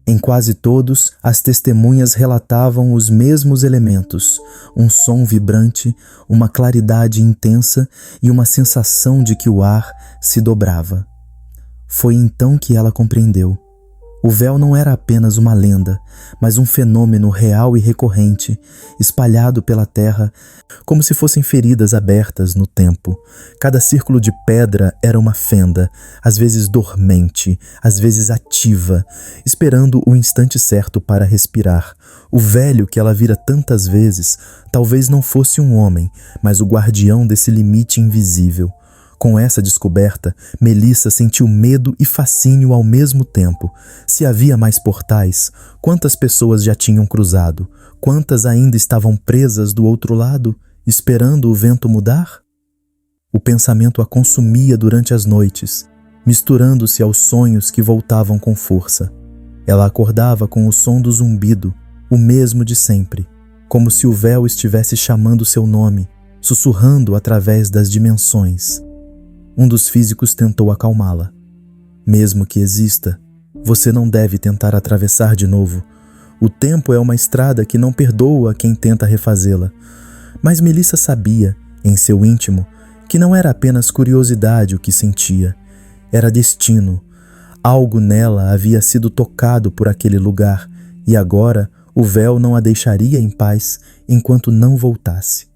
A: Em quase todos, as testemunhas relatavam os mesmos elementos: um som vibrante, uma claridade intensa e uma sensação de que o ar se dobrava. Foi então que ela compreendeu. O véu não era apenas uma lenda, mas um fenômeno real e recorrente, espalhado pela terra, como se fossem feridas abertas no tempo. Cada círculo de pedra era uma fenda, às vezes dormente, às vezes ativa, esperando o instante certo para respirar. O velho que ela vira tantas vezes, talvez não fosse um homem, mas o guardião desse limite invisível. Com essa descoberta, Melissa sentiu medo e fascínio ao mesmo tempo. Se havia mais portais, quantas pessoas já tinham cruzado? Quantas ainda estavam presas do outro lado, esperando o vento mudar? O pensamento a consumia durante as noites, misturando-se aos sonhos que voltavam com força. Ela acordava com o som do zumbido, o mesmo de sempre, como se o véu estivesse chamando seu nome, sussurrando através das dimensões. Um dos físicos tentou acalmá-la. Mesmo que exista, você não deve tentar atravessar de novo. O tempo é uma estrada que não perdoa quem tenta refazê-la. Mas Melissa sabia, em seu íntimo, que não era apenas curiosidade o que sentia. Era destino. Algo nela havia sido tocado por aquele lugar, e agora o véu não a deixaria em paz enquanto não voltasse.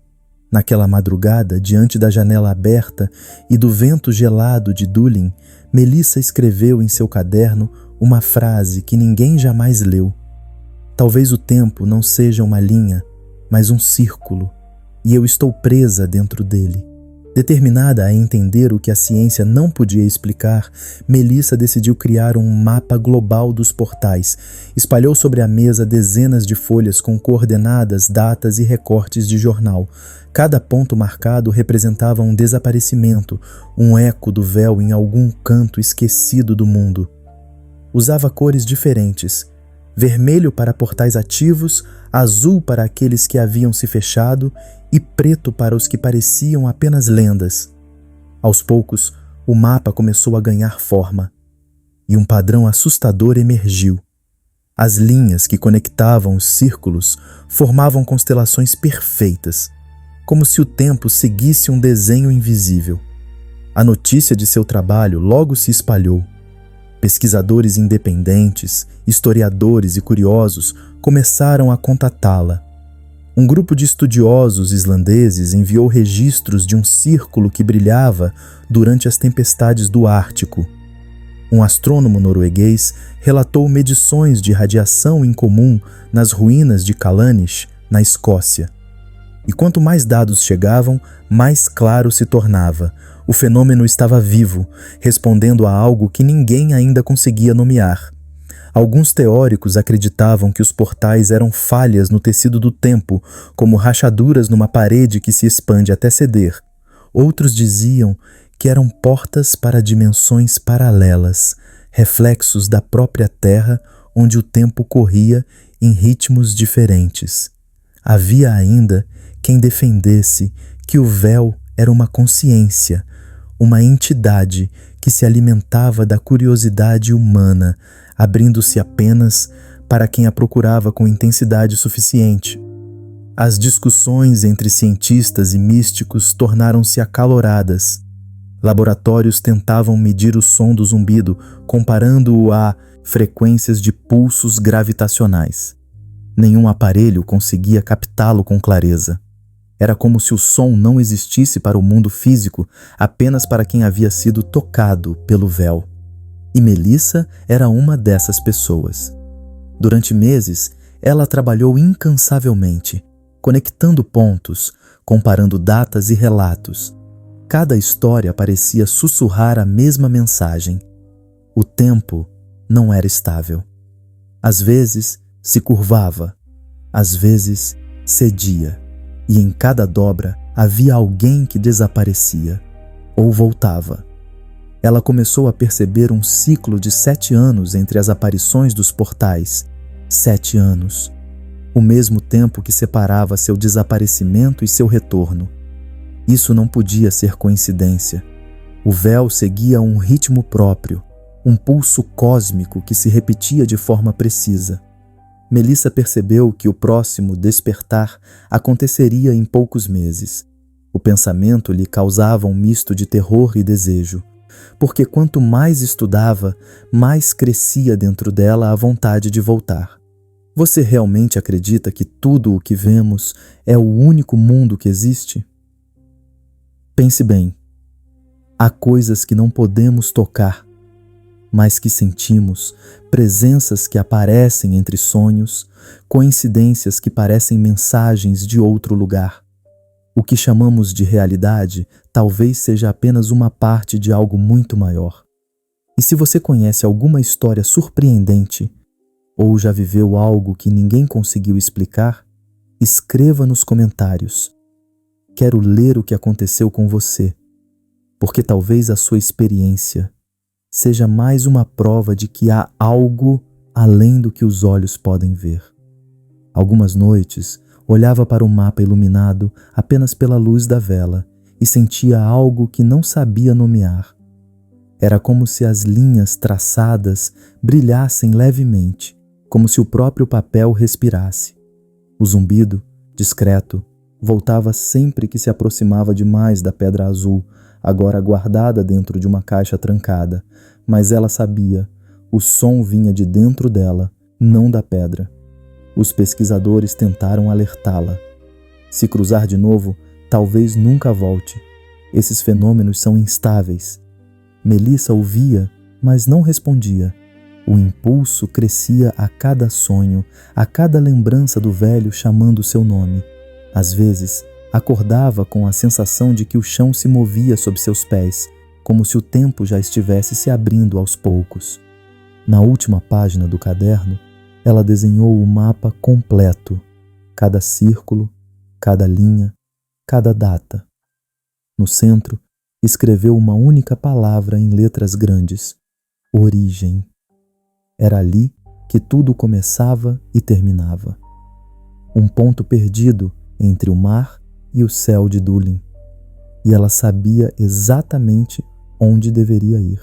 A: Naquela madrugada, diante da janela aberta e do vento gelado de Dulin, Melissa escreveu em seu caderno uma frase que ninguém jamais leu. Talvez o tempo não seja uma linha, mas um círculo, e eu estou presa dentro dele. Determinada a entender o que a ciência não podia explicar, Melissa decidiu criar um mapa global dos portais. Espalhou sobre a mesa dezenas de folhas com coordenadas, datas e recortes de jornal. Cada ponto marcado representava um desaparecimento, um eco do véu em algum canto esquecido do mundo. Usava cores diferentes: vermelho para portais ativos, azul para aqueles que haviam se fechado e preto para os que pareciam apenas lendas. Aos poucos, o mapa começou a ganhar forma e um padrão assustador emergiu. As linhas que conectavam os círculos formavam constelações perfeitas, como se o tempo seguisse um desenho invisível. A notícia de seu trabalho logo se espalhou. Pesquisadores independentes, historiadores e curiosos começaram a contatá-la. Um grupo de estudiosos islandeses enviou registros de um círculo que brilhava durante as tempestades do Ártico. Um astrônomo norueguês relatou medições de radiação incomum nas ruínas de Callanish, na Escócia. E quanto mais dados chegavam, mais claro se tornava. O fenômeno estava vivo, respondendo a algo que ninguém ainda conseguia nomear. Alguns teóricos acreditavam que os portais eram falhas no tecido do tempo, como rachaduras numa parede que se expande até ceder. Outros diziam que eram portas para dimensões paralelas, reflexos da própria Terra, onde o tempo corria em ritmos diferentes. Havia ainda quem defendesse que o véu era uma consciência, uma entidade que se alimentava da curiosidade humana, abrindo-se apenas para quem a procurava com intensidade suficiente. As discussões entre cientistas e místicos tornaram-se acaloradas. Laboratórios tentavam medir o som do zumbido, comparando-o a frequências de pulsos gravitacionais. Nenhum aparelho conseguia captá-lo com clareza. Era como se o som não existisse para o mundo físico, apenas para quem havia sido tocado pelo véu. E Melissa era uma dessas pessoas. Durante meses, ela trabalhou incansavelmente, conectando pontos, comparando datas e relatos. Cada história parecia sussurrar a mesma mensagem. O tempo não era estável. Às vezes se curvava, às vezes cedia, e em cada dobra havia alguém que desaparecia ou voltava. Ela começou a perceber um ciclo de 7 anos entre as aparições dos portais. 7 anos. O mesmo tempo que separava seu desaparecimento e seu retorno. Isso não podia ser coincidência. O véu seguia um ritmo próprio, um pulso cósmico que se repetia de forma precisa. Melissa percebeu que o próximo despertar aconteceria em poucos meses. O pensamento lhe causava um misto de terror e desejo, porque quanto mais estudava, mais crescia dentro dela a vontade de voltar. Você realmente acredita que tudo o que vemos é o único mundo que existe? Pense bem. Há coisas que não podemos tocar, mas que sentimos, presenças que aparecem entre sonhos, coincidências que parecem mensagens de outro lugar. O que chamamos de realidade talvez seja apenas uma parte de algo muito maior. E se você conhece alguma história surpreendente, ou já viveu algo que ninguém conseguiu explicar, escreva nos comentários. Quero ler o que aconteceu com você, porque talvez a sua experiência seja mais uma prova de que há algo além do que os olhos podem ver. Algumas noites, olhava para o mapa iluminado apenas pela luz da vela e sentia algo que não sabia nomear. Era como se as linhas traçadas brilhassem levemente, como se o próprio papel respirasse. O zumbido, discreto, voltava sempre que se aproximava demais da pedra azul, agora guardada dentro de uma caixa trancada, mas ela sabia, o som vinha de dentro dela, não da pedra. Os pesquisadores tentaram alertá-la. Se cruzar de novo, talvez nunca volte. Esses fenômenos são instáveis. Melissa ouvia, mas não respondia. O impulso crescia a cada sonho, a cada lembrança do velho chamando seu nome. Às vezes, acordava com a sensação de que o chão se movia sob seus pés, como se o tempo já estivesse se abrindo aos poucos. Na última página do caderno, ela desenhou o mapa completo, cada círculo, cada linha, cada data. No centro, escreveu uma única palavra em letras grandes: origem. Era ali que tudo começava e terminava. Um ponto perdido entre o mar e o céu de Dulin. E ela sabia exatamente onde deveria ir.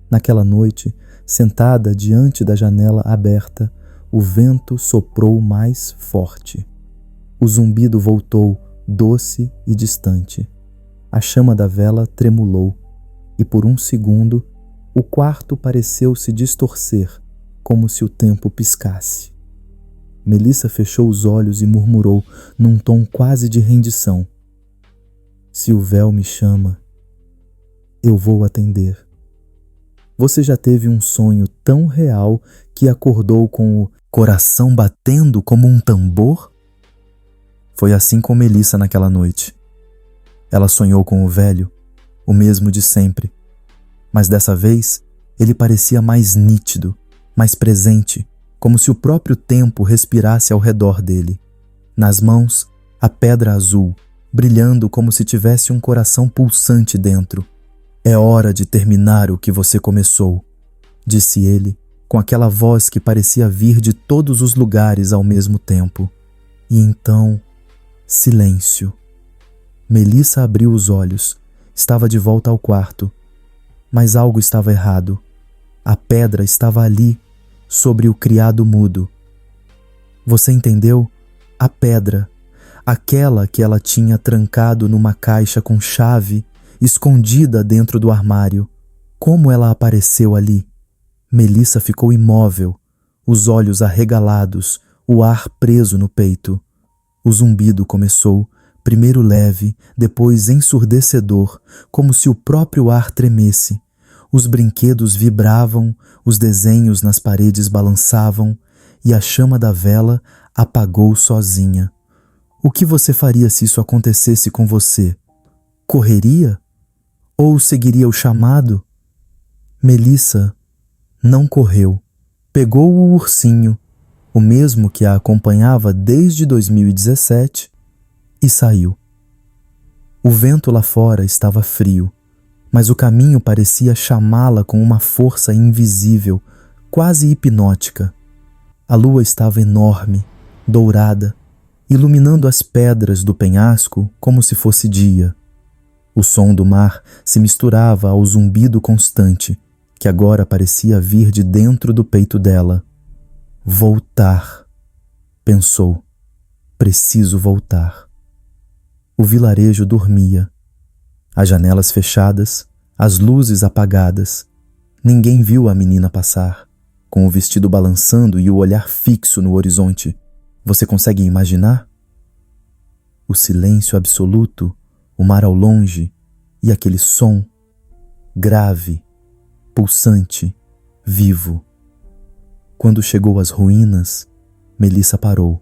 A: Naquela noite, sentada diante da janela aberta, o vento soprou mais forte. O zumbido voltou, doce e distante. A chama da vela tremulou, e por um segundo, o quarto pareceu se distorcer, como se o tempo piscasse. Melissa fechou os olhos e murmurou, num tom quase de rendição: "Se o véu me chama, eu vou atender." Você já teve um sonho tão real que acordou com o coração batendo como um tambor? Foi assim com Melissa naquela noite. Ela sonhou com o velho, o mesmo de sempre. Mas dessa vez, ele parecia mais nítido, mais presente, como se o próprio tempo respirasse ao redor dele. Nas mãos, a pedra azul, brilhando como se tivesse um coração pulsante dentro. "É hora de terminar o que você começou", disse ele, com aquela voz que parecia vir de todos os lugares ao mesmo tempo. E então, silêncio. Melissa abriu os olhos. Estava de volta ao quarto. Mas algo estava errado. A pedra estava ali, sobre o criado mudo. Você entendeu? A pedra. Aquela que ela tinha trancado numa caixa com chave, escondida dentro do armário. Como ela apareceu ali? Melissa ficou imóvel, os olhos arregalados, o ar preso no peito. O zumbido começou, primeiro leve, depois ensurdecedor, como se o próprio ar tremesse. Os brinquedos vibravam, os desenhos nas paredes balançavam, e a chama da vela apagou sozinha. O que você faria se isso acontecesse com você? Correria? Ou seguiria o chamado? Melissa não correu. Pegou o ursinho, o mesmo que a acompanhava desde 2017, e saiu. O vento lá fora estava frio, mas o caminho parecia chamá-la com uma força invisível, quase hipnótica. A lua estava enorme, dourada, iluminando as pedras do penhasco como se fosse dia. O som do mar se misturava ao zumbido constante, que agora parecia vir de dentro do peito dela. Voltar, pensou. Preciso voltar. O vilarejo dormia. As janelas fechadas, as luzes apagadas. Ninguém viu a menina passar, com o vestido balançando e o olhar fixo no horizonte. Você consegue imaginar? O silêncio absoluto, o mar ao longe e aquele som grave, pulsante, vivo. Quando chegou às ruínas, Melissa parou.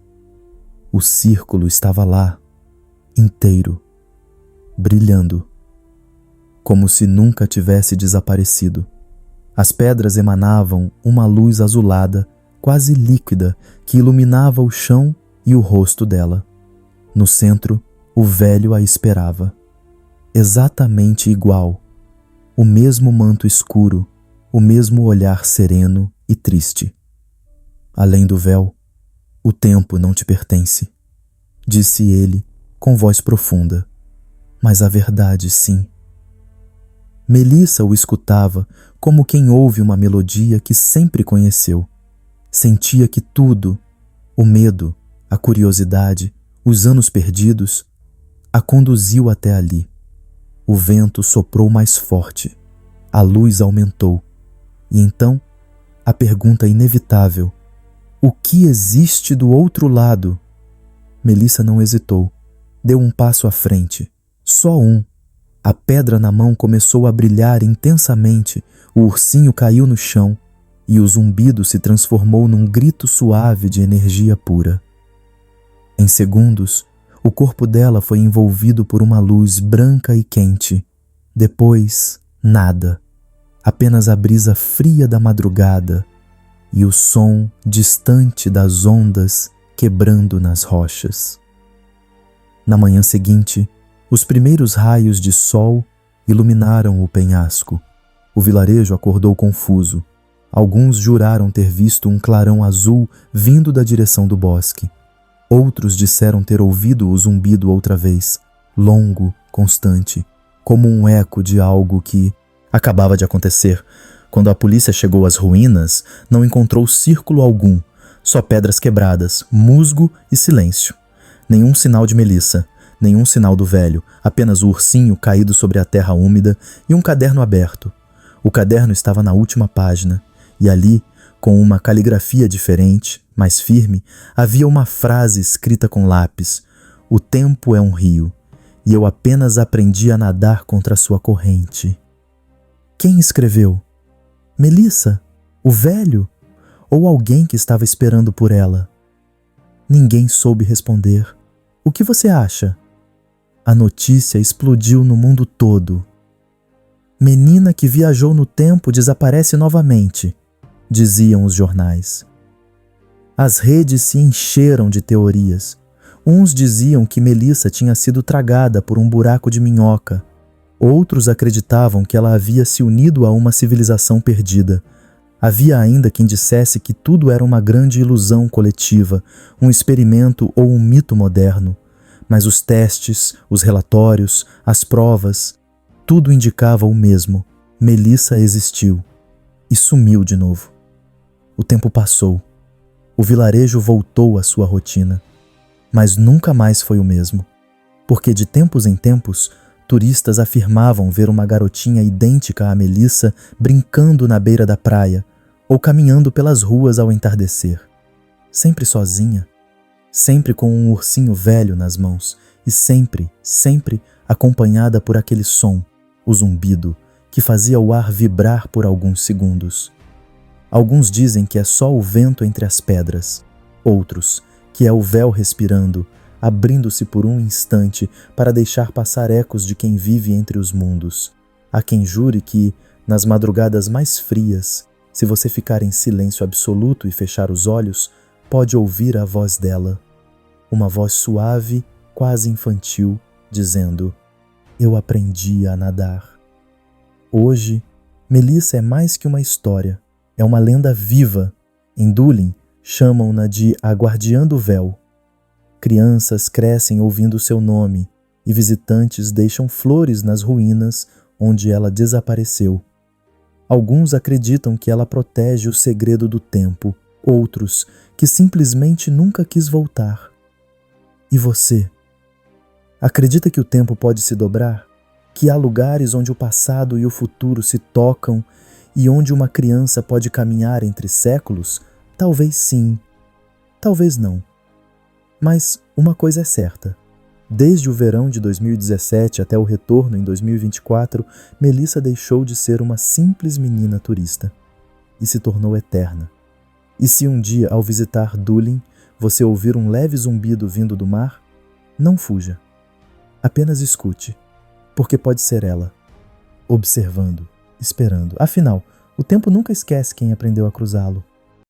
A: O círculo estava lá, inteiro, brilhando, como se nunca tivesse desaparecido. As pedras emanavam uma luz azulada, quase líquida, que iluminava o chão e o rosto dela. No centro, o velho a esperava. Exatamente igual. O mesmo manto escuro, o mesmo olhar sereno e triste. Além do véu, o tempo não te pertence, disse ele com voz profunda. Mas a verdade, sim. Melissa o escutava como quem ouve uma melodia que sempre conheceu. Sentia que tudo, o medo, a curiosidade, os anos perdidos, a conduziu até ali. O vento soprou mais forte, a luz aumentou, e então a pergunta inevitável: o que existe do outro lado? Melissa não hesitou, deu um passo à frente, só um. A pedra na mão começou a brilhar intensamente, o ursinho caiu no chão e o zumbido se transformou num grito suave de energia pura. Em segundos, o corpo dela foi envolvido por uma luz branca e quente. Depois, nada. Apenas a brisa fria da madrugada e o som distante das ondas quebrando nas rochas. Na manhã seguinte, os primeiros raios de sol iluminaram o penhasco. O vilarejo acordou confuso. Alguns juraram ter visto um clarão azul vindo da direção do bosque. Outros disseram ter ouvido o zumbido outra vez, longo, constante, como um eco de algo que acabava de acontecer. Quando a polícia chegou às ruínas, não encontrou círculo algum, só pedras quebradas, musgo e silêncio. Nenhum sinal de Melissa, nenhum sinal do velho, apenas o ursinho caído sobre a terra úmida e um caderno aberto. O caderno estava na última página, e ali, com uma caligrafia diferente, mais firme, havia uma frase escrita com lápis: "O tempo é um rio, e eu apenas aprendi a nadar contra a sua corrente." Quem escreveu? Melissa? O velho? Ou alguém que estava esperando por ela? Ninguém soube responder. O que você acha? A notícia explodiu no mundo todo. Menina que viajou no tempo desaparece novamente, diziam os jornais. As redes se encheram de teorias. Uns diziam que Melissa tinha sido tragada por um buraco de minhoca. Outros acreditavam que ela havia se unido a uma civilização perdida. Havia ainda quem dissesse que tudo era uma grande ilusão coletiva, um experimento ou um mito moderno. Mas os testes, os relatórios, as provas, tudo indicava o mesmo: Melissa existiu e sumiu de novo. O tempo passou. O vilarejo voltou à sua rotina. Mas nunca mais foi o mesmo. Porque de tempos em tempos, turistas afirmavam ver uma garotinha idêntica a Melissa brincando na beira da praia ou caminhando pelas ruas ao entardecer. Sempre sozinha, sempre com um ursinho velho nas mãos e sempre, sempre acompanhada por aquele som, o zumbido, que fazia o ar vibrar por alguns segundos. Alguns dizem que é só o vento entre as pedras, outros que é o véu respirando, abrindo-se por um instante para deixar passar ecos de quem vive entre os mundos. Há quem jure que, nas madrugadas mais frias, se você ficar em silêncio absoluto e fechar os olhos, pode ouvir a voz dela. Uma voz suave, quase infantil, dizendo: "Eu aprendi a nadar." Hoje, Melissa é mais que uma história. É uma lenda viva. Em Dulin, chamam-na de a Guardiã do Véu. Crianças crescem ouvindo seu nome e visitantes deixam flores nas ruínas onde ela desapareceu. Alguns acreditam que ela protege o segredo do tempo, outros que simplesmente nunca quis voltar. E você? Acredita que o tempo pode se dobrar? Que há lugares onde o passado e o futuro se tocam e onde uma criança pode caminhar entre séculos? Talvez sim, talvez não. Mas uma coisa é certa. Desde o verão de 2017 até o retorno em 2024, Melissa deixou de ser uma simples menina turista e se tornou eterna. E se um dia, ao visitar Dulin, você ouvir um leve zumbido vindo do mar, não fuja. Apenas escute, porque pode ser ela, observando, esperando. Afinal, o tempo nunca esquece quem aprendeu a cruzá-lo.